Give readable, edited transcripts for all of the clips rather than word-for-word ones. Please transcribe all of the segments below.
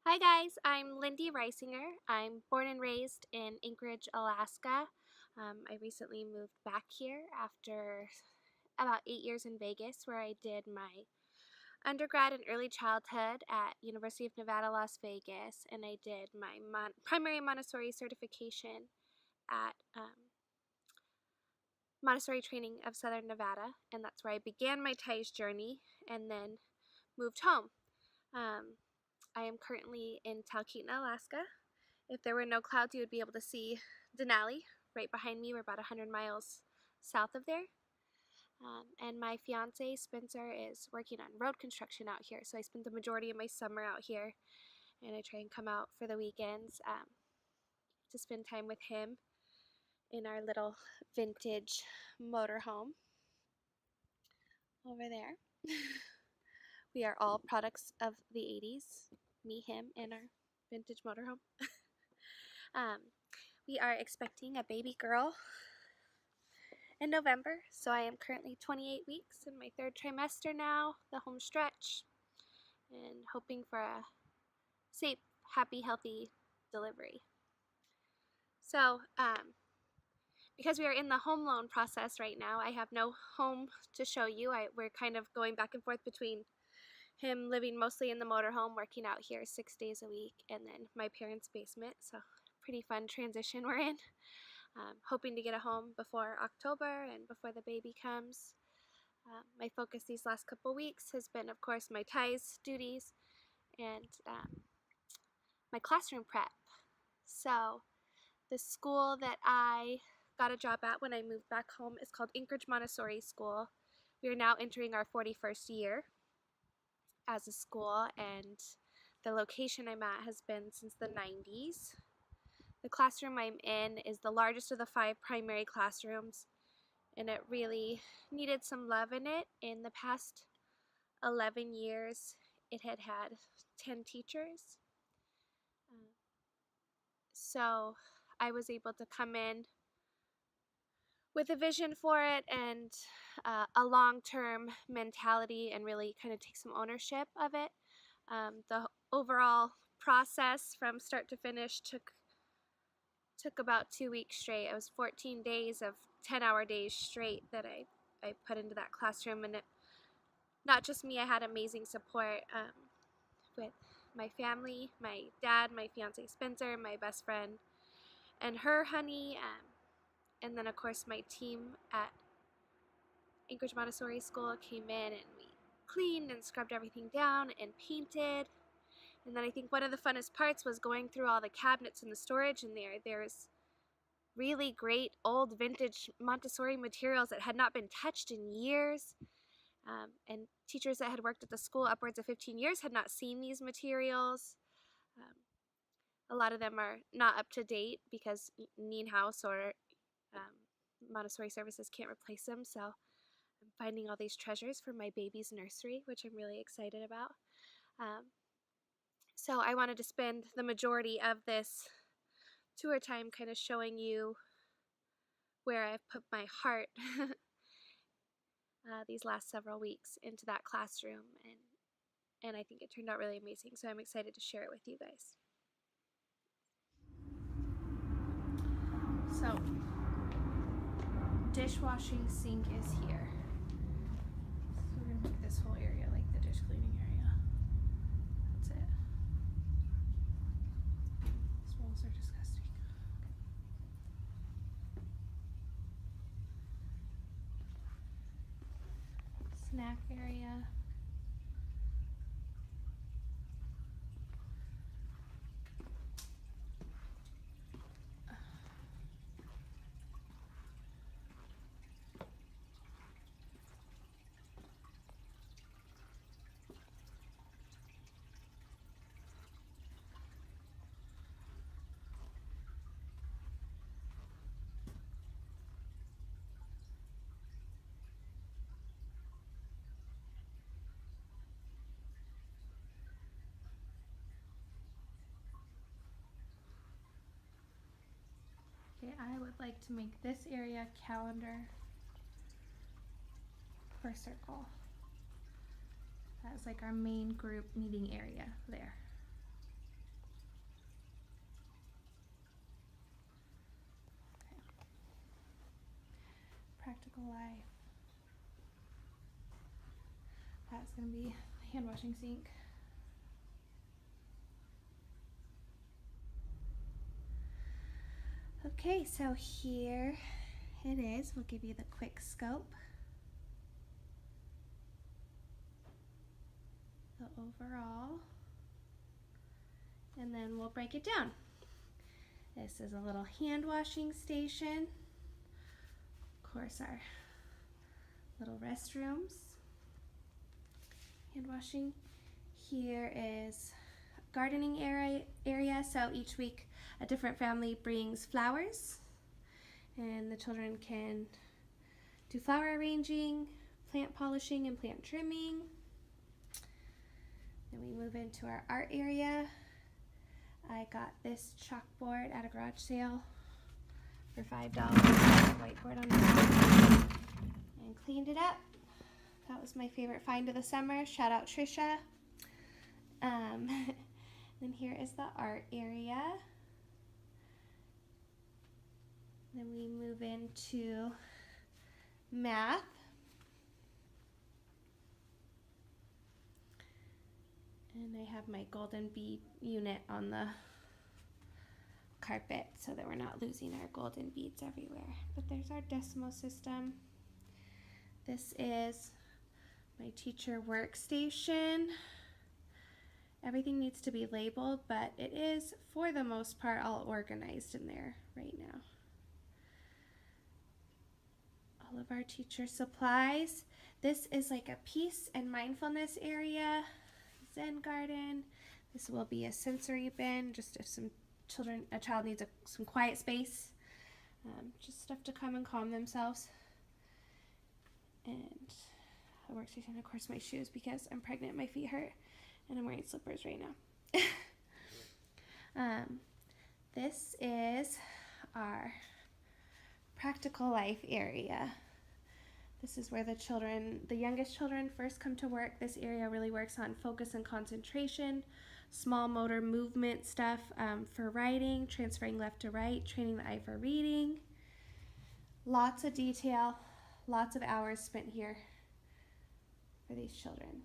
Hi guys, I'm Lindy Reisinger. I'm born and raised in Anchorage, Alaska. I recently moved back here after about 8 years in Vegas, where I did my undergrad in early childhood at University of Nevada, Las Vegas, and I did my primary Montessori certification at Montessori Training of Southern Nevada, and that's where I began my TIES journey and then moved home. Um, I am currently in Talkeetna, Alaska. If there were no clouds, you would be able to see Denali right behind me. We're about 100 miles south of there. And my fiance, Spencer, is working on road construction out here. So I spend the majority of my summer out here, and I try and come out for the weekends to spend time with him in our little vintage motorhome over there. We are all products of the 80s, me, him, and our vintage motorhome. um, we are expecting a baby girl in November, so I am currently 28 weeks in my third trimester now, the home stretch, and hoping for a safe, happy, healthy delivery. So, because we are in the home loan process right now, I have no home to show you. We're kind of going back and forth between him living mostly in the motorhome, working out here 6 days a week, and then my parents' basement. So, pretty fun transition we're in. Hoping to get a home before October and before the baby comes. My focus these last couple weeks has been, of course, my TIES duties and my classroom prep. So, the school that I got a job at when I moved back home is called Anchorage Montessori School. We are now entering our 41st year as a school, and the location I'm at has been since the 90s. The classroom I'm in is the largest of the 5 primary classrooms, and it really needed some love in it. In the past 11 years, it had had 10 teachers. So I was able to come in with a vision for it and a long-term mentality and really kind of take some ownership of it. The overall process from start to finish took about 2 weeks straight. It was 14 days of 10-hour days straight that I put into that classroom, and it, not just me, I had amazing support with my family, my dad, my fiance Spencer, my best friend, and her honey, and then of course my team at Anchorage Montessori School came in and we cleaned and scrubbed everything down and painted. And then I think one of the funnest parts was going through all the cabinets and the storage in there. There's really great old vintage Montessori materials that had not been touched in years. And teachers that had worked at the school upwards of 15 years had not seen these materials. Um, a lot of them are not up to date because Nienhuis or Montessori services can't replace them. So I'm finding all these treasures for my baby's nursery, which I'm really excited about. So I wanted to spend the majority of this tour time kind of showing you where I've put my heart these last several weeks into that classroom, and I think it turned out really amazing, so I'm excited to share it with you guys. So, dishwashing sink is here. So we're gonna make this whole area like the dish cleaning area. That's it. These walls are disgusting. Snack area. Okay, I would like to make this area calendar per circle. That's like our main group meeting area there. Practical Life. That's going to be the hand washing sink. Okay, so here it is. We'll give you the quick scope. The overall. And then we'll break it down. This is a little hand washing station. Of course, our little restrooms. Hand washing. Here is gardening area. So each week a different family brings flowers and the children can do flower arranging, plant polishing, and plant trimming. Then we move into our art area. I got this chalkboard at a garage sale for $5. Whiteboard on it. And cleaned it up. That was my favorite find of the summer. Shout out Trisha. Then here is the art area. Then we move into math. And I have my golden bead unit on the carpet so that we're not losing our golden beads everywhere. But there's our decimal system. This is my teacher workstation. Everything needs to be labeled, but it is, for the most part, all organized in there right now. All of our teacher supplies. This is like a peace and mindfulness area. Zen garden. This will be a sensory bin, just if a child needs some quiet space. Just stuff to come and calm themselves. And a workstation, of course, my shoes, because I'm pregnant, my feet hurt, and I'm wearing slippers right now. This is our Practical Life area. This is where the youngest children first come to work. This area really works on focus and concentration, small motor movement stuff for writing, transferring left to right, training the eye for reading. Lots of detail, lots of hours spent here for these children.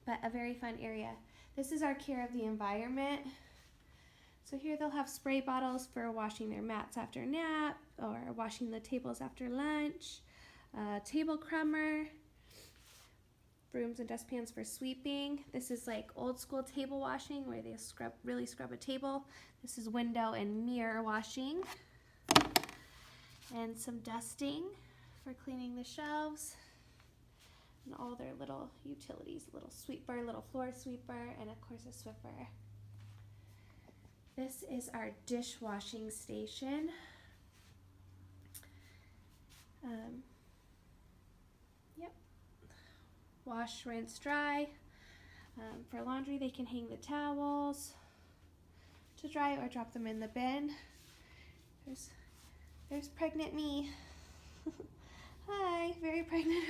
But a very fun area. This is our care of the environment. So here they'll have spray bottles for washing their mats after nap or washing the tables after lunch. Table crummer, brooms and dustpans for sweeping. This is like old school table washing where they really scrub a table. This is window and mirror washing. And some dusting for cleaning the shelves. And all their little utilities, little sweeper, little floor sweeper, and of course a Swiffer. This is our dishwashing station. Wash, rinse, dry. For laundry, they can hang the towels to dry or drop them in the bin. There's pregnant me. Hi, very pregnant.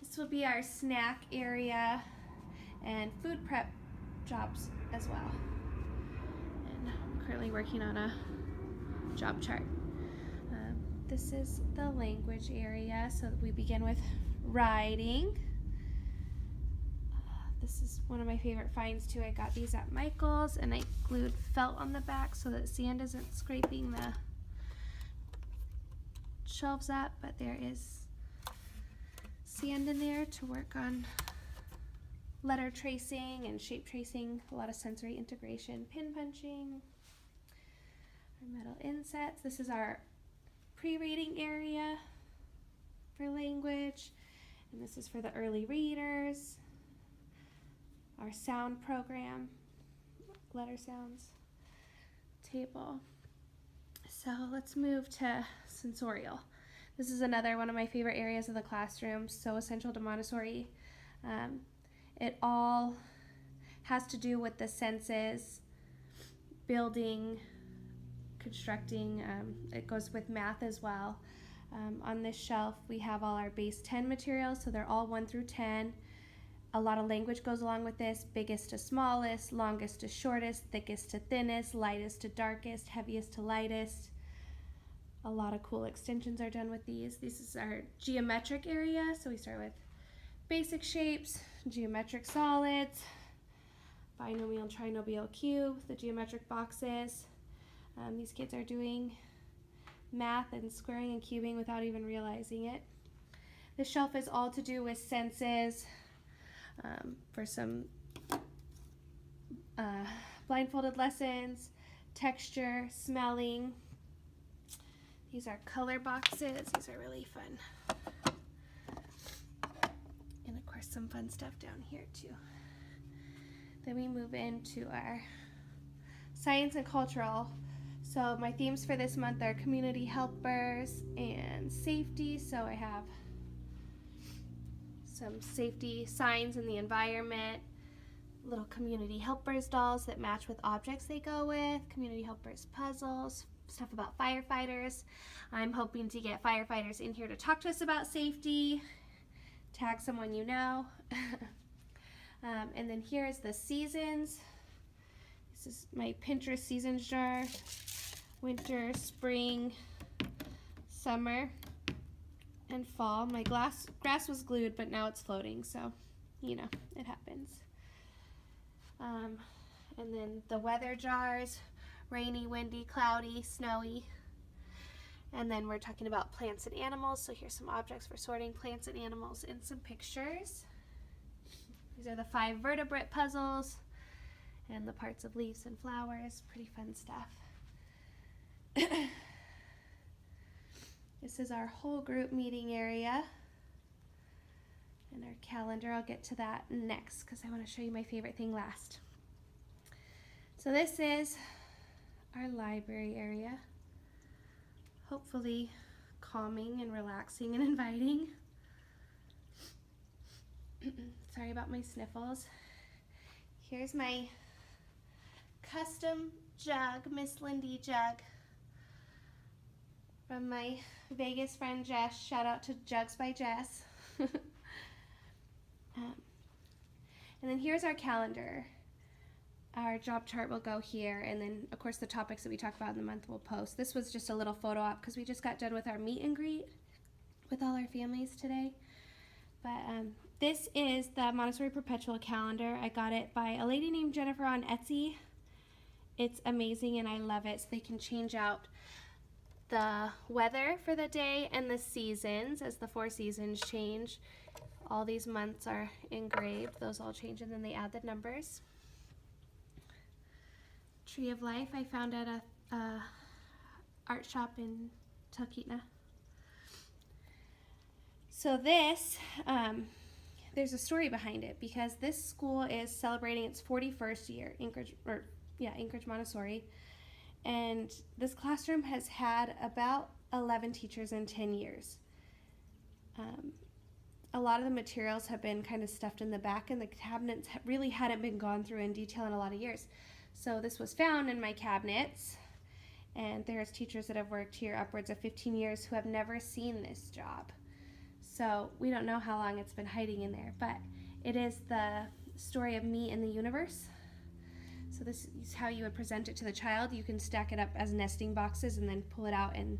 This will be our snack area and food prep jobs as well. And I'm currently working on a job chart. This is the language area, so we begin with writing. This is one of my favorite finds too. I got these at Michael's and I glued felt on the back so that sand isn't scraping the shelves up, but there is sand in there to work on letter tracing and shape tracing, a lot of sensory integration, pin punching, our metal insets. This is our pre-reading area for language, and this is for the early readers. Our sound program, letter sounds table. So let's move to sensorial. This is another one of my favorite areas of the classroom, so essential to Montessori. It all has to do with the senses, building, constructing. It goes with math as well. On this shelf we have all our base 10 materials, so they're all 1 through 10. A lot of language goes along with this: biggest to smallest, longest to shortest, thickest to thinnest, lightest to darkest, heaviest to lightest. A lot of cool extensions are done with these. This is our geometric area. So we start with basic shapes, geometric solids, binomial and trinomial cube, the geometric boxes. These kids are doing math and squaring and cubing without even realizing it. This shelf is all to do with senses, for some blindfolded lessons, texture, smelling. These are color boxes. These are really fun. And of course some fun stuff down here too. Then we move into our science and cultural. So my themes for this month are community helpers and safety. So I have some safety signs in the environment, little community helpers dolls that match with objects they go with, community helpers puzzles, stuff about firefighters. I'm hoping to get firefighters in here to talk to us about safety, tag someone you know. And then here's the seasons. This is my Pinterest seasons jar. Winter, spring, summer, and fall. My grass was glued, but now it's floating, so you know, it happens. And then the weather jars, rainy, windy, cloudy, snowy. And then we're talking about plants and animals, so here's some objects for sorting plants and animals and some pictures. These are the 5 vertebrate puzzles and the parts of leaves and flowers. Pretty fun stuff. This is our whole group meeting area and our calendar. I'll get to that next because I want to show you my favorite thing last. So this is our library area. Hopefully calming and relaxing and inviting. Sorry about my sniffles. Here's my custom jug, Miss Lindy jug, from my Vegas friend Jess. Shout out to Jugs by Jess. And then here's our calendar. Our job chart will go here, and then of course the topics that we talk about in the month we'll post. This was just a little photo op because we just got done with our meet and greet with all our families today. But this is the Montessori Perpetual Calendar. I got it by a lady named Jennifer on Etsy. It's amazing and I love it. So they can change out the weather for the day and the seasons as the 4 seasons change. All these months are engraved. Those all change and then they add the numbers. Tree of Life I found at a art shop in Talkeetna. So this, there's a story behind it because this school is celebrating its 41st year, Anchorage Montessori, and this classroom has had about 11 teachers in 10 years. A lot of the materials have been kind of stuffed in the back and the cabinets really hadn't been gone through in detail in a lot of years. So this was found in my cabinets, and there's teachers that have worked here upwards of 15 years who have never seen this job. So we don't know how long it's been hiding in there, but it is the story of me and the universe. So this is how you would present it to the child. You can stack it up as nesting boxes and then pull it out and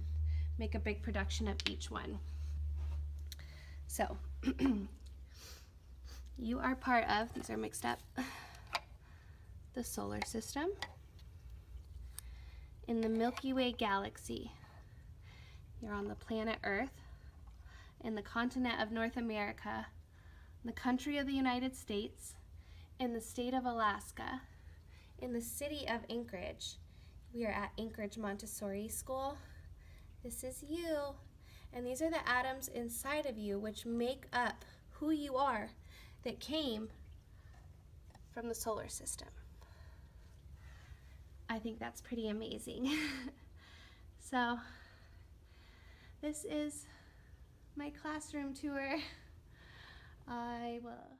make a big production of each one. So you are part of, these are mixed up, the solar system, in the Milky Way galaxy. You're on the planet Earth, in the continent of North America, in the country of the United States, in the state of Alaska, in the city of Anchorage. We are at Anchorage Montessori School. This is you, and these are the atoms inside of you which make up who you are that came from the solar system. I think that's pretty amazing. So this is my classroom tour. I will